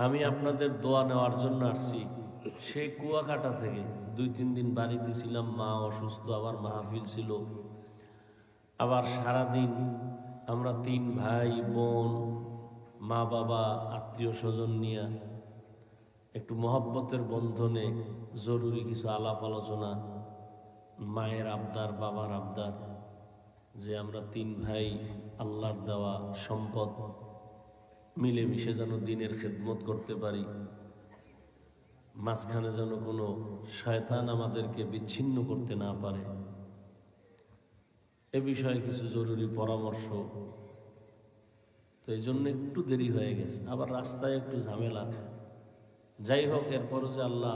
আমি আপনাদের দোয়া নেওয়ার জন্য আসছি। সেই কুয়াকাটা থেকে 2-3 দিন বাড়িতে ছিলাম, মা অসুস্থ, আবার মাহফিল ছিল, আবার সারাদিন আমরা 3 ভাই বোন, মা বাবা, আত্মীয় স্বজন নিয়ে একটু মহব্বতের বন্ধনে জরুরি কিছু আলাপ আলোচনা, মায়ের আবদার, বাবার আবদার, যে আমরা 3 ভাই আল্লাহর দেওয়া সম্পদ মিলেমিশে যেন দিনের খেদমত করতে পারি, মাঝখানে যেন কোনো শয়তান আমাদেরকে বিচ্ছিন্ন করতে না পারে, এ বিষয়ে কিছু জরুরি পরামর্শ। তো এই জন্য একটু দেরি হয়ে গেছে, আবার রাস্তায় একটু ঝামেলা। যাই হোক, এরপরও যে আল্লাহ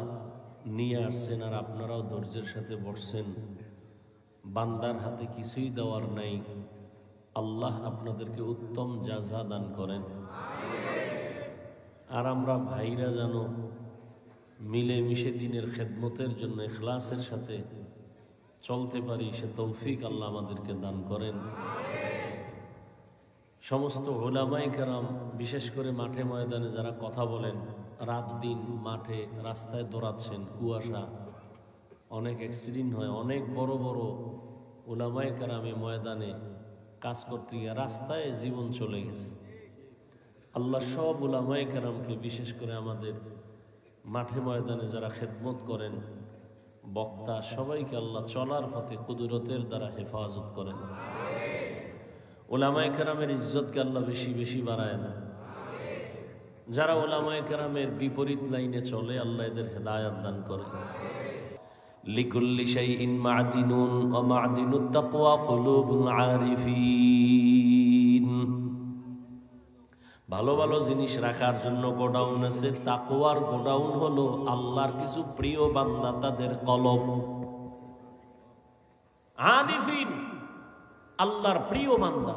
নিয়ে আসছেন আর আপনারাও ধৈর্যের সাথে বসছেন, বান্দার হাতে কিছুই দেওয়ার নাই, আল্লাহ আপনাদেরকে উত্তম জাযা দান করেন। আর আমরা ভাইরা যেন মিলেমিশে দিনের খেদমতের জন্য ইখলাসের সাথে চলতে পারি, সে তৌফিক আল্লাহ আমাদেরকে দান করেন। সমস্ত উলামায়ে কেরাম, বিশেষ করে মাঠে ময়দানে যারা কথা বলেন, রাত দিন মাঠে রাস্তায় দৌড়াচ্ছেন, কুয়াশা, অনেক অ্যাক্সিডেন্ট হয়, অনেক বড় বড় উলামায়ে কেরামে ময়দানে কাজ করতে গিয়ে রাস্তায় জীবন চলে গেছে। আল্লাহ সব উলামায়ে কেরামকে, বিশেষ করে আমাদের মাঠে ময়দানে যারা খেদমত করেন, বক্তা, সবাইকে আল্লাহ চলার পথে কুদরতের দ্বারা হেফাজত করেন। উলামায়ে কেরামের ইজ্জতকে আল্লাহ বেশি বেশি বাড়ায় দেন। যারা উলামায়ে কেরামের বিপরীত লাইনে চলে, আল্লাহ এদের হেদায়েত দান করেন। লিকুল্লি শাইইন মা'দিনুন ওয়া মা'দিনুত তাকওয়া কুলুবুল আরিফিন। ভালো ভালো জিনিস রাখার জন্য গোডাউন আছে, তাকওয়ার গোডাউন হলো আল্লাহর কিছু প্রিয় বান্দা, তাদের কলব। আরিফিন, আল্লাহর প্রিয় বান্দা।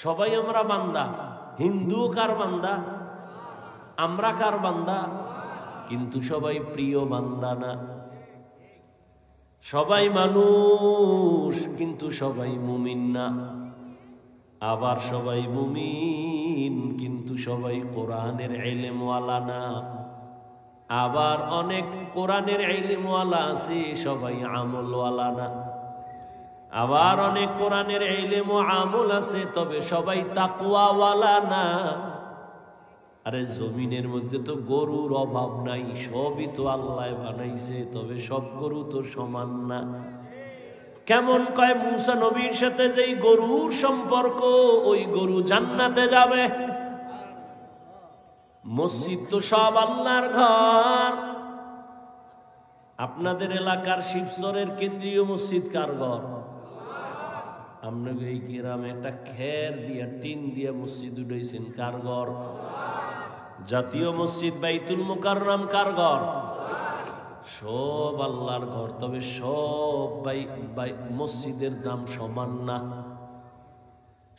সবাই আমরা বান্দা, হিন্দু কার বান্দা, আমরা কার বান্দা, কিন্তু সবাই প্রিয় বান্দা না। সবাই মানুষ, কিন্তু সবাই মুমিন না। আবার সবাই মুমিন, কিন্তু সবাই কোরআনের ইলমওয়ালা না। আবার অনেক কোরআনের ইলমওয়ালা আছে, সবাই আমলওয়ালা না। আবার অনেক কোরআনের ইলম ও আমল আছে, তবে সবাই তাকওয়াওয়ালা না। আরে জমিনের মধ্যে তো গরুর অভাব নাই, সবই তো আল্লাহ বানাইছে, তবে সব গরু তো সমান না। কেমন কয় মুসা নবীর সাথে যেই গরুর সম্পর্ক, ওই গরু জান্নাতে যাবে। মসজিদ তো সব আল্লাহর ঘর। আপনাদের এলাকার শিবচরের কেন্দ্রীয় মসজিদ কার ঘর? আপনাকে এই গ্রামে একটা খের দিয়া, টিন দিয়া মসজিদ উঠাইছেন, কার ঘর? জাতীয় মসজিদ বাইতুল মুকাররম কার ঘর? সব আল্লাহর ঘর, তবে সব মসজিদের দাম সমান না।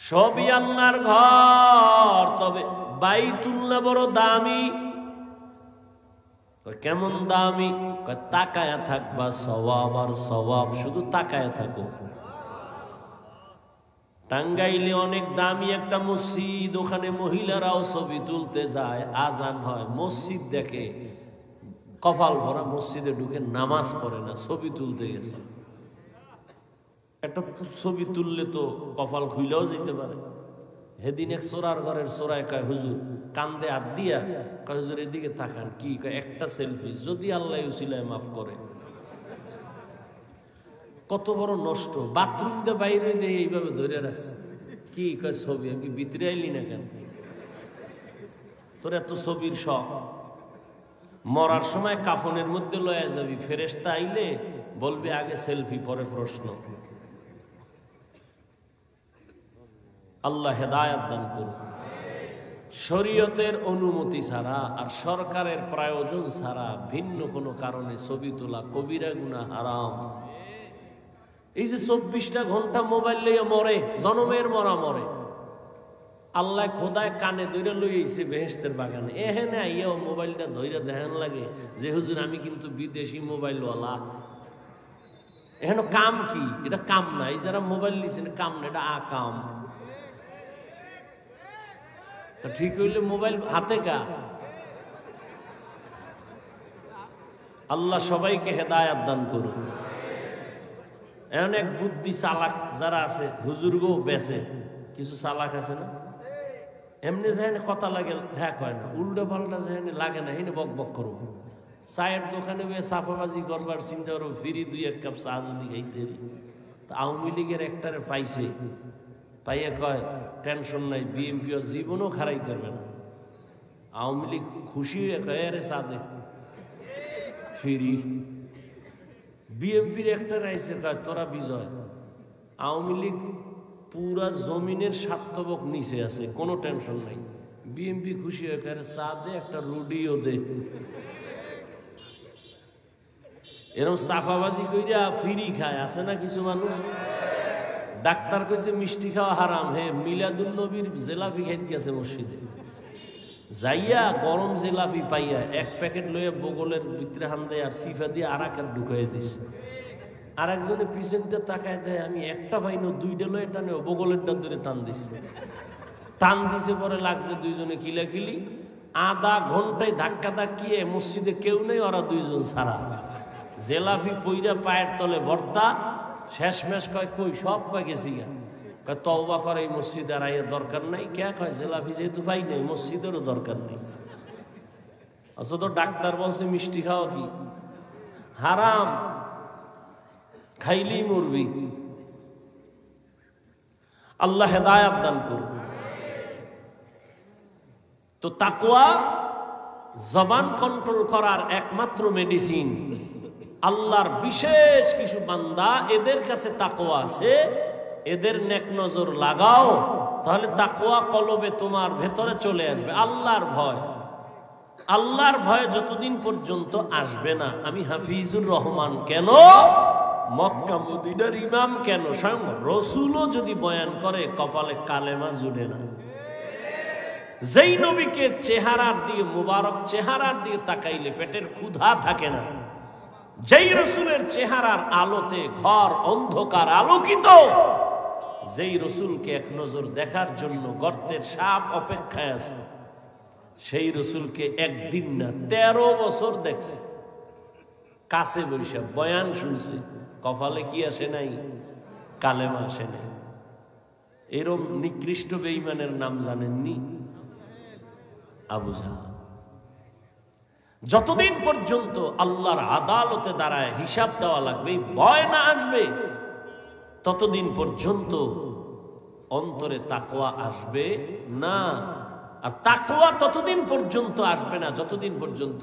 সবই আল্লাহর ঘর, তবে বাইতুল্লাহ বড় দামি। কেমন দামি? তাকায়া থাকবা সওয়াব আর সওয়াব, শুধু তাকায়া থাকো। টাঙ্গাইলে অনেক দামি একটা মসজিদ, ওখানে মহিলারাও ছবি তুলতে যায়, আজান হয়, মসজিদ দেখে, কপাল ভরা, মসজিদে ঢুকে নামাজ পড়ে না, ছবি তুলতে গেছে। একটা ছবি তুললে তো কপাল খুইলেও যেতে পারে। সেদিন এক চোরার ঘরের চোরায় কয়, হুজুর, কান্দে হাত দিয়া কয়, হুজুর এদিকে তাকান। কি কয়? একটা সেলফি, যদি আল্লাহ উসিলায় মাফ করে। কত বড় নষ্ট! বাথরুম দিয়ে বাইরে দিয়ে এইভাবে ধরে রাখছে। কি কয়? ছবি। আমি ভিতরে আইলি না কেন? তোর এত ছবির শখ? মরার সময় কাফনের মধ্যে লয়ে যাবি, ফেরেশতা আইলে বলবে আগে সেলফি, পরে প্রশ্ন। আল্লাহ হেদায়েত দান করুন। শরীয়তের অনুমতি ছাড়া আর সরকারের প্রয়োজন ছাড়া ভিন্ন কোনো কারণে ছবি তোলা কবিরা গুনাহ, হারাম। এই যে 24টা ঘন্টা মোবাইল লইয়া মরে, জনমের মরা মরে। আল্লাহ খোদায় কানে ধইরা লইছে বেহেশতের বাগানে, এখানে আইয়াও মোবাইলটা ধইরা দেখান লাগে যে হুজুর আমি কিন্তু বিদেশি মোবাইলওয়ালা। এখানে কাম কি? এটা কাম না। এই যারা মোবাইল নিছেন কাম না, এটা আকাম। তা ঠিক হইলে মোবাইল হাতে কা? আল্লাহ সবাইকে হেদায়াত দান করুন। অনেক বুদ্ধি চালাক যারা আছে, হুজুরগো বেছে কিছু চালাক আছে না, এমনি যেন কথা লাগে হ্যাঁ হয় না, উল্টো পাল্টা যেন লাগে না, হেনে বক বক করবো। চায়ের দোকানে গিয়ে চাপাবাজি করবার চিন্তা করবো, ফিরি 2-1 কাপ চা যদি খাইতে। আওয়ামী লীগের একটারে পাইছে, পাইয়া কয় টেনশন নাই, বিএনপিও জীবনও খারাইতে পারবে না। আওয়ামী লীগ খুশি হয়ে কয় আরে চা দে ফিরি। বিএনপির একটা রাইছে কয় তোরা বিজয়। আওয়ামী লীগ পুরা জমিনের স্বার্থবক নিচে আছে, কোনো টেনশন নাই। বিএনপি খুশি হয়ে কয় চা দে, একটা রুডিও দে। এরকম চাপাবাজি কইরা ফিরি খায় আছে না কিছু মানুষ। ডাক্তার কইছে মিষ্টি খাওয়া হারাম, হে মিলাদুন নবীর জেলাপি খাইতে গেছে মসজিদে, যাইয়া গরম জেলাপি পাইয়া 1 প্যাকেট লইয়া বগলের ভিতরে হান দেয় আর সিফা দিয়ে আর একের ঢুকাই দিছে। আর একজনে পিছন দিয়ে তাকায় দেয়, আমি একটা পাইনো 2টা লয়ে টানে বগলেরটা ধরে টান দিছে। টান দিছে পরে লাগছে দুইজনে খিলাখিলি, আধা ঘন্টায় ধাক্কা ধাক্কিয়ে মসজিদে কেউ নেই, ওরা 2জন ছাড়া। জেলাপি পইরা পায়ের তলে ভর্তা, শেষমেশ কয় কই সব কয় গেছি গা। কয় তওবা করে এই মসজিদে আর আইয়া দরকার নাই। কে কয় জেলাপি যেহেতু পাই নাই মসজিদেরও দরকার নেই। অথচ তো ডাক্তার বলছে মিষ্টি খাওয়া কি হারাম, খাইলেই মরবি। আল্লাহ হেদায়াত দান করুন। তো তাকওয়া জবান কন্ট্রোল করার একমাত্র মেডিসিন। আল্লাহর বিশেষ কিছু বান্দা, এদের কাছে তাকওয়া আছে, এদের নেক নজর লাগাও, তাহলে তাকওয়া কলবে তোমার ভেতরে চলে আসবে। আল্লাহর ভয়, আল্লাহর ভয় যতদিন পর্যন্ত আসবে না, আমি হাফিজুর রহমান কেন, মক্কা মদিনার ইমাম কেন, স্বয়ং রাসূলও যদি বয়ান করে কপালে কালেমা জুড়ে না। যেই নবীকে চেহারার দিকে, মুবারক চেহারার দিকে তাকাইলে পেটের ক্ষুধা থাকে না, যেই রাসূলের চেহারার আলোতে ঘর অন্ধকার আলোকিত, যেই রাসূলকে এক নজর দেখার জন্য গর্তের সাপ অপেক্ষায় আছে, সেই রাসূলকে একদিন না 13 বছর দেখছে, কাছে বসে বয়ান শুনছে, কপালে কি আসে নাই, কালেমা আসে নাই। এরকম নিকৃষ্ট বেঈমানের নাম জানেননি? আবু জাহল। যতদিন পর্যন্ত আল্লাহর আদালতে দাঁড়ায় হিসাব দেওয়া লাগবে, ভয় না আসবে, ততদিন পর্যন্ত অন্তরে তাকওয়া আসবে না। আর তাকওয়া ততদিন পর্যন্ত আসবে না যতদিন পর্যন্ত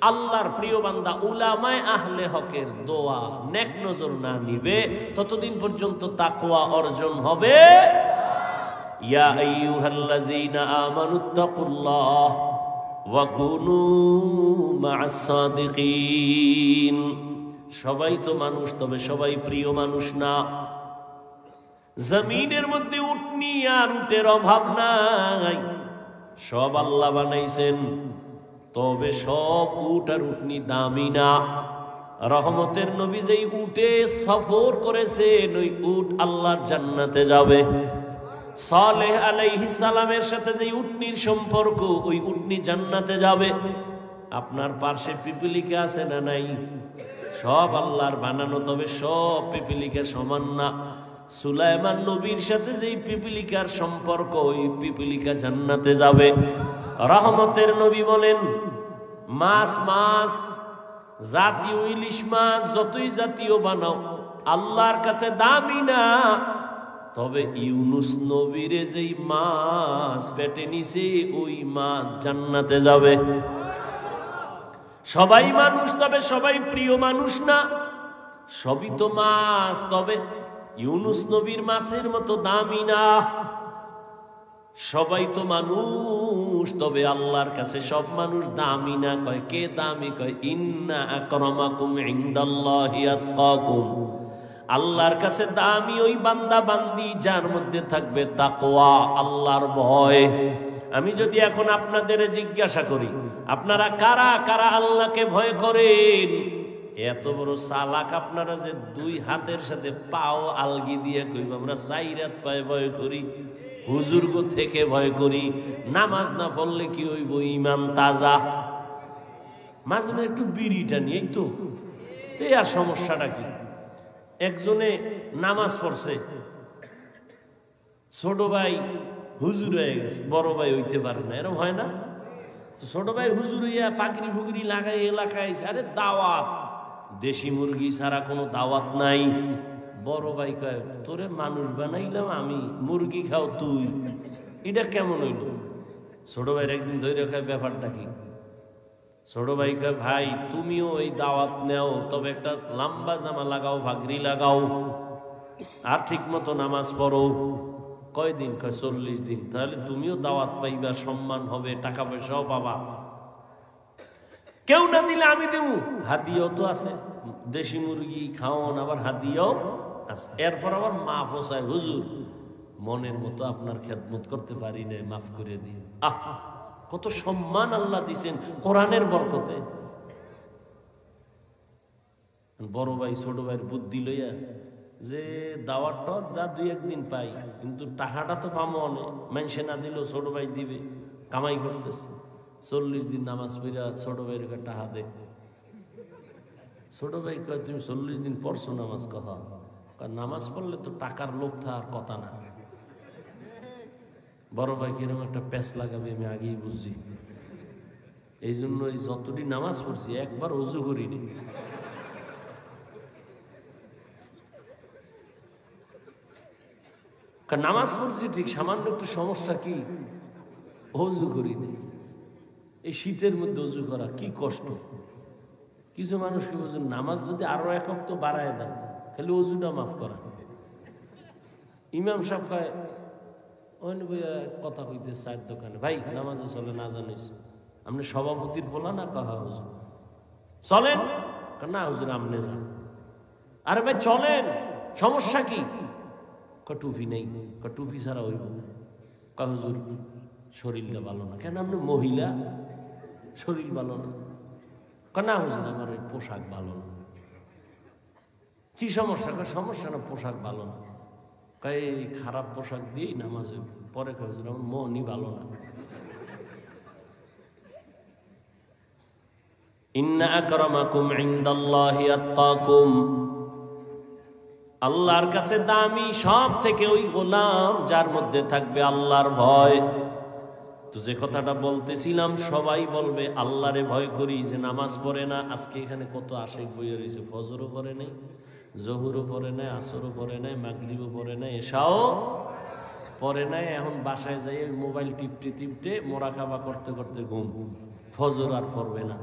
আল্লাহর প্রিয় বান্দা উলামায়ে আহলে হকের দোয়া নেক নজর না নিবে, ততদিন পর্যন্ত তাকওয়া অর্জন হবে। ইয়া আইয়ুহাল্লাযীনা আমানুত্তাকুল্লাহ ওয়া কুনু মা'আস সাদিকিন। সবাই তো মানুষ, তবে সবাই প্রিয় মানুষ না। জমিনের মধ্যে উটনি আর উটের অভাব নাই, সব আল্লাহ বানাইছেন, তবে সব উট আর উটনি দামি না। রহমতের নবী যেই উটে সফর করেছেন, ওই উট আল্লাহর জান্নাতে যাবে। সালেহ আলাইহিস সালামের সাথে যেই উটনির সম্পর্ক, ওই উটনি জান্নাতে যাবে। আপনার পাশে পিপিলিকা আছে না নাই? সব আল্লাহর বানানো, তবে সব পিপিলিকা সমান না। সুলাইমান নবীর সাথে যেই পিপিলিকার সম্পর্ক, ওই পিপিলিকা জান্নাতে যাবে। রহমতের নবী বলেন, মাছ জাতীয় ইলিশ মাছ যতই জাতীয় বানাও আল্লাহর কাছে দামি না, তবে ইউনুস নবীরে যেই মাছ পেটে নিছে, ওই মাছ জান্নাতে যাবে। সবাই মানুষ, তবে সবাই প্রিয় মানুষ না। সবই তো মাছ, তবে ইউনুস নবীর মাছের মতো দামি না। সবাই তো মানুষ, তবে আল্লাহর কাছে সব মানুষ দামি না। কয় কে দামি? কয় ইন্না আকরামাকুম ইনদাল্লাহি আতকাকুম। আল্লাহর কাছে দামি ওই বান্দা বান্দি যার মধ্যে থাকবে তাকওয়া, আল্লাহর ভয়। আমি যদি এখন আপনাদের জিজ্ঞাসা করি, আপনারা কারা কারা আল্লাহকে ভয় করেন? এত বড় চালাক আপনারা যে 2 হাতের সাথে পাও আলগি দিয়ে কইব আমরা 4 হাত পায়ে ভয় করি, হুজুরগো থেকে ভয় করি। নামাজ না পড়লে কি হইব? ঈমান তাজা। মাঝে মাঝে একটু বিড়িটা নিয়ে, এই তো এই আর সমস্যাটা কি? একজনে নামাজ পড়ছে, ছোট ভাই হুজুর হয়ে গেছে, বড় ভাই হইতে পারে না, এরকম হয় না? ছোট ভাই হুজুর হইয়া পাগড়ি ফুগড়ি লাগাই এলাকায়, আরে দাওয়াত, দেশি মুরগি ছাড়া কোনো দাওয়াত নাই। বড় ভাই কয়, তোরে মানুষ বানাইলাম আমি, মুরগি খাও তুই, এটা কেমন হইল? ছোট ভাইয়ের একদিন ধরে খায়, ব্যাপারটা কি? ছোট ভাই কয়, ভাই তুমিও এই দাওয়াত নেও, তবে একটা লম্বা জামা লাগাও, পাগড়ি লাগাও, আর ঠিক মতো নামাজ পড়ো। কয়দিন? কয় 40 দিন। তাহলে তুমিও দাওয়াত পাইবা, সম্মান হবে, টাকা পয়সাও পাবা। কেউ না দিলে আমি দেবো, হাদিয়াও তো আছে, দেশি মুরগি খাওয়ান, আবার হাদিয়াও আছে। এরপর আবার মাফ চায়, হুজুর মনের মতো আপনার খেদমত করতে পারি না, মাফ করে দিন। আহ, কত সম্মান আল্লাহ দিছেন কোরআনের বরকতে। বড় ভাই ছোট ভাইয়ের বুদ্ধি লইয়া যে দাওয়াতটা যা 2-1 দিন পাই, কিন্তু টাকাটা তো পাবো অনেক, মানুষে না দিলেও ছোট ভাই দিবে, কামাই করতেছে। 40 দিন নামাজ পড়া ছোট ভাইয়ের টাকা দে। ছোট ভাই কয়, তুমি 40 দিন পড়ছো নামাজ? কথা নামাজ পড়লে তো টাকার লোভ থাকার কথা না। বড় ভাই কিরকম একটা প্যাঁচ লাগাবে আমি আগেই বুঝছি, এই জন্য যতটি নামাজ পড়ছি একবার ওযু করিনি। নামাজ পড়ছি ঠিক, সামান্য একটু সমস্যা কি, ওযু করিনি। এই শীতের মধ্যে ওযু করা কি কষ্ট। কিছু মানুষকে বলছেন নামাজ যদি আরো 1 ওয়াক্ত বাড়ায় দেন, খালি ওযুটা মাফ করা। ইমাম সাহেব কয়, কথা কইতে চায়ের দোকানে, ভাই নামাজে চলে না জানিস, আপনি সভাপতির বলা না কহা হুজুর চলেন না, হুজুর আপনি যান। আরে ভাই চলেন, সমস্যা কি? টুপি নেই, টুপি ছাড়া হইব। হুজুর শরীরটা ভালো না। কেন আপনি মহিলা, শরীর ভালো না? না হুজুর আমার ওই পোশাক ভালো না। কি সমস্যা? সমস্যা না, পোশাক ভালো না। এই খারাপ পোশাক দিয়েই নামাজে পরে হুজুর আমার মনই ভালো না। ইন্না আকরামাকুম ইনদাল্লাহি আতকাকুম, আল্লাহর কাছে দামি সব থেকে ওই গোলাম যার মধ্যে থাকবে আল্লাহর ভয়। তো যে কথাটা বলতেছিলাম, সবাই বলবে আল্লাহরে ভয় করি, যে নামাজ পড়ে না। আজকে এখানে কত আশেক বইয়ে রয়েছে, ফজরও পড়ে নাই, জহুরও পড়ে নাই, আসরও পড়ে নাই, মাগরিবও পড়ে নাই, এশাও পড়ে নাই। এখন বাসায় যাই মোবাইল টিপতে টিপতে মোরাকাবা করতে করতে ঘুম, ফজর আর পড়বে না।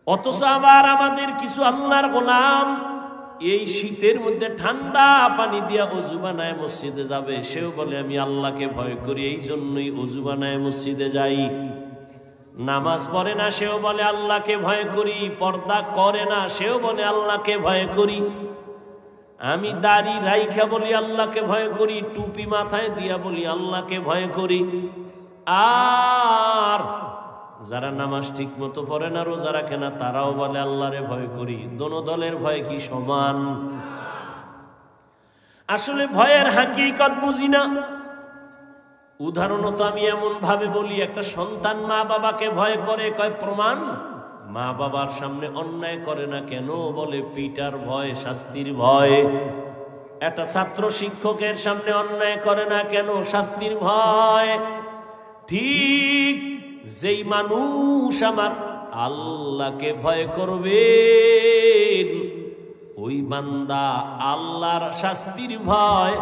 অথচ আবার আমাদের কিছু আল্লাহর গোলাম এই শীতের মধ্যে ঠান্ডা পানি দিয়া ওযু বানায় মসজিদে যাবে, সেও বলে আমি আল্লাহকে ভয় করি, এই জন্যই ওযু বানায় মসজিদে যাই। নামাজ পড়ে না, সেও বলে আল্লাহকে ভয় করি। পর্দা করে না, সেও বলে আল্লাহকে ভয় করি। আমি দাড়ি রাইখা বলি আল্লাহকে ভয় করি, টুপি মাথায় দিয়া বলি আল্লাহকে ভয় করি। আর যারা নামাজ ঠিক মতো পড়ে না, রোজা রাখে না, তারাও বলে আল্লাহরে ভয় করি। দোনো দলের ভয় কি সমান? আসলে ভয়ের হাকিকত বুঝি না। উদাহরণত আমি এমন ভাবে বলি, একটা সন্তান মা বাবাকে ভয় করে, কয় প্রমাণ, মা বাবার সামনে অন্যায় করে না কেন? বলে পিটার ভয়, শাস্তির ভয়। একটা ছাত্র শিক্ষকের সামনে অন্যায় করে না কেন? শাস্তির ভয়। ঠিক যেই মানুষ আমার আল্লাহকে ভয় করবে, ওই বান্দা আল্লাহর শাস্তির ভয়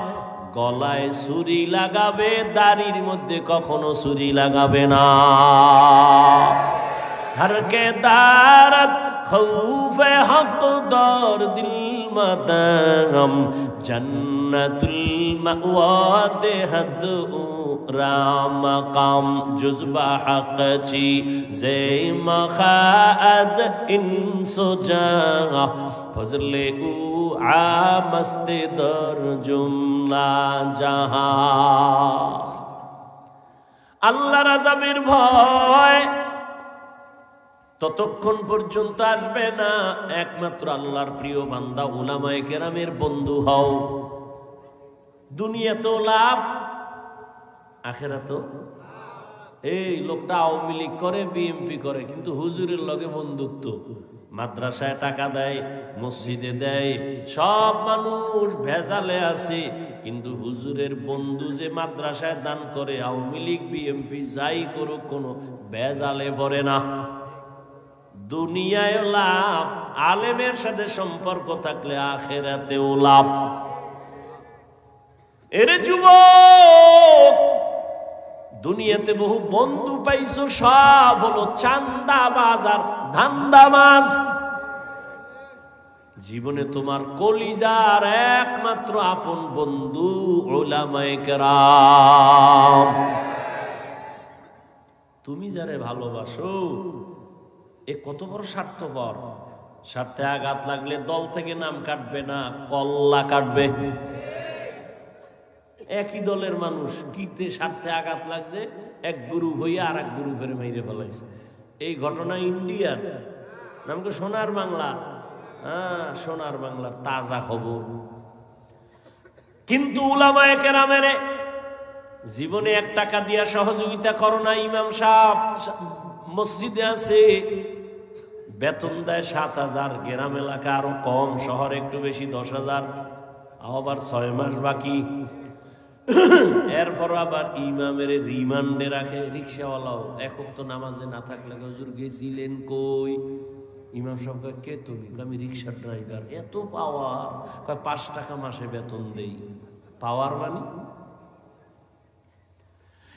গলায় ছুরি লাগাবে, দাড়ির মধ্যে কখনো ছুরি লাগাবে না। हर के दारत खौफे हक दौर दिल मदगम जन्नतुल मअवा देहद राम काम जुज़बा हक ची ज़े मखाज इंसो जगा फजले उ आमस्ते दर जुमला जहां। আল্লাহর আযাবের ভয় ততক্ষণ পর্যন্ত আসবে না একমাত্র আল্লাহর প্রিয় বান্দা উলামায়ে কেরামের বন্ধু হও। দুনিয়াতেও লাভ, আখিরাতেও। এই লোকটা আওয়ামী লীগ করে, বিএমপি করে, কিন্তু হুজুরের লগে বন্ধুত্ব, মাদ্রাসায় টাকা দেয়, মসজিদে দেয়, সব মানুষ ভেজালে আছে, কিন্তু হুজুরের বন্ধু যে মাদ্রাসায় দান করে, আওয়ামী লীগ বিএমপি যাই করুক, কোনো ভেজালে পড়ে না। দুনিয়ায় লাভ, আলেমের সাথে সম্পর্ক থাকলে আখিরাতেও লাভ। এরে যুবক, দুনিয়াতে বহু বন্ধু পাইছো, সব হলো চান্দাবাজ আর ধান্দাবাজ। জীবনে তোমার কলিজার একমাত্র আপন বন্ধু উলামায়ে কেরাম। তুমি যারে ভালোবাসো, এ কত বড় স্বার্থপর। স্বার্থে আঘাত লাগলে দল থেকে নাম কাটবে না, কল্লা কাটবে। একই দলের মানুষ, কিতে স্বার্থে আঘাত লাগছে, এক গ্রুপ হইয়া আর এক গ্রুপের মেরে ফেলাইছে। এই ঘটনা ইন্ডিয়ার, নামকে সোনার বাংলা। হ্যাঁ, সোনার বাংলার তাজা খবর। কিন্তু উলামায়ে কেরামের জীবনে 1 টাকা দিয়া সহযোগিতা করো না। ইমাম সাহেব মসজিদে আছে, বেতন দেয় 7,000, গ্রাম এলাকা আরো কম, শহরে একটু বেশি 10,000, আবার 6 মাস বাকি। এরপর আবার ইমামের রিমান্ডে রাখে। রিক্সাওয়ালাও একক তো নামাজে না থাকলে, হুজুর গেছিলেন কই? ইমাম সাহেব কে তুমি? আমি রিক্সার ড্রাইভার। এত পাওয়ার? 5 টাকা মাসে বেতন দেই। পাওয়ার মানে?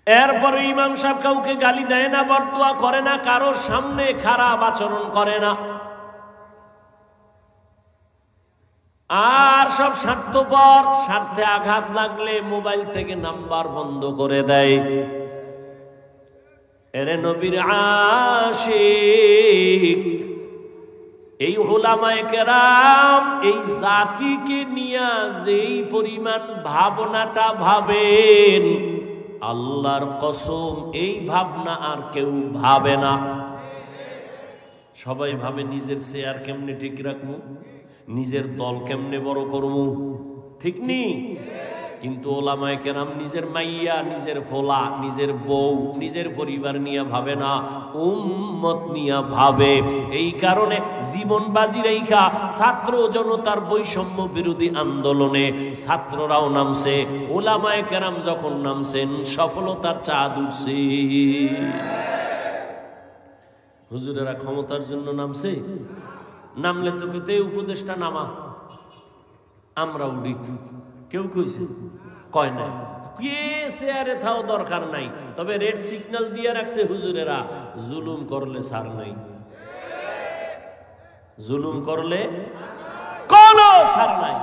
এরপরে ইমাম সাহেব কাউকে গালি দেয় না, বরদোয়া করে না, কারোর সামনে খারাপ আচরণ করে না, আর সব স্বার্থপর। স্বার্থে আঘাত লাগলে মোবাইল থেকে নাম্বার বন্ধ করে দেয়। এরে নবীর আশিক, এই উলামায়ে কেরাম এই জাতিকে নিয়ে যেই পরিমাণ ভাবনাটা ভাবেন, আল্লাহর কসম এই ভাবনা আর কেউ ভাবে না। সবাই ভাবে নিজের চেয়ার কেমনে ঠিক রাখবো, নিজের দল কেমনে বড় করবো, ঠিক নি? কিন্তু ওলামায়ে কেরাম নিজের মাইয়া, নিজের ফোলা, নিজের বউ, নিজের পরিবার নিয়ে ভাবে না, উম্মত নিয়ে ভাবে। এই কারণে জীবন বাজি রেখা ছাত্র জনতার বৈষম্য বিরোধী আন্দোলনে ছাত্ররাও নামছে, ওলামায়ে কেরাম যখন নামছেন সফলতার চাঁদ উঠছে। হুজুরেরা ক্ষমতার জন্য নামছে? নামলে তো কেতে উপদেশটা নামা, আমরা উঠি, কেউ কইছে? কয় না। কে চেয়ারে থাও দরকার নাই, তবে রেড সিগন্যাল দিয়ে রাখছে হুজুরেরা, জুলুম করলে ছাড় নাই, জুলুম করলে কোনো ছাড় নাই।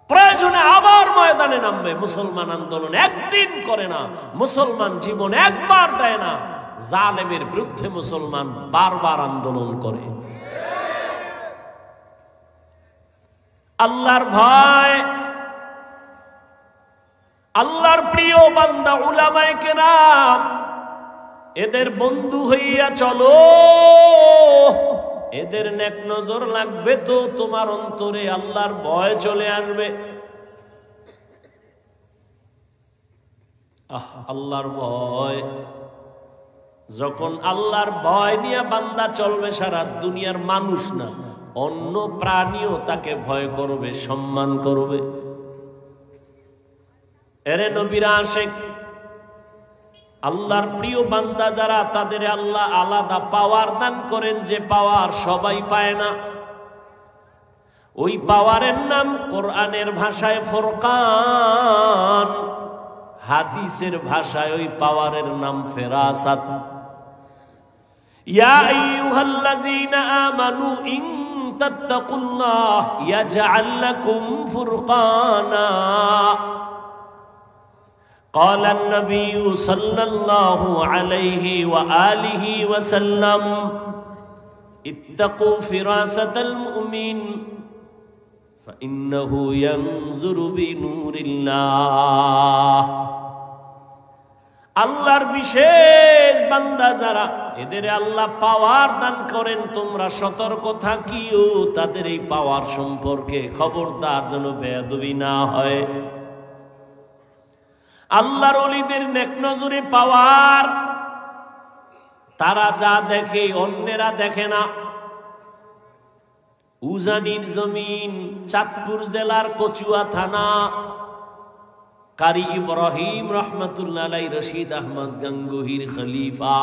প্রয়োজনে আবার ময়দানে নামবে। মুসলমান আন্দোলন একদিন করে না, মুসলমান জীবন একবার দেয় না। জালেমের বিরুদ্ধে মুসলমান বারবার আন্দোলন করে। আল্লাহর ভয়, আল্লাহর প্রিয় বান্দা উলামায়ে কেরাম, এদের বন্ধু হইয়া চলো। এদের নেক নজর লাগবে তো তোমার অন্তরে আল্লাহর ভয় চলে আসবে। আল্লাহর ভয়, যখন আল্লাহর ভয় নিয়ে বান্দা চলবে, সারা দুনিয়ার মানুষ না, অন্য প্রাণীও তাকে ভয় করবে, সম্মান করবে। এরে নবীর আশিক, আল্লাহর প্রিয় বান্দা যারা, তাদের আল্লাহ আলাদা পাওয়ার দান করেন, যে পাওয়ার সবাই পায় না। ওই পাওয়ারের নাম কোরআনের ভাষায় ফুরকান, হাদিসের ভাষায় ওই পাওয়ারের নাম ফেরাসাত। ইয়া আইয়ুহাল্লাযীনা আমানু ইন তাত্তাকুল্লাহ ইয়াজআল লাকুম ফুরকানা। قال النبي صلى الله عليه وآله وسلم اتقوا فراسة المؤمن فإنه ينظر بنور الله। আল্লাহর বিশেষ বান্দা যারা, এদের আল্লাহ পাওয়ার দান করেন, তোমরা সতর্ক থাকিও তাদের এই পাওয়ার সম্পর্কে, খবরদার যেন বেয়াদবি না হয়। আল্লাহর ওলিদের নেক নজরে পাওয়ার, তারা যা দেখে অন্যেরা দেখে না। উজানির জমিন, চাঁদপুর জেলার কচুয়া থানা, কারি ইব্রাহিম রহমাতুল্লাহ আলাইহি রশিদ আহমদ গঙ্গোহীর খলিফা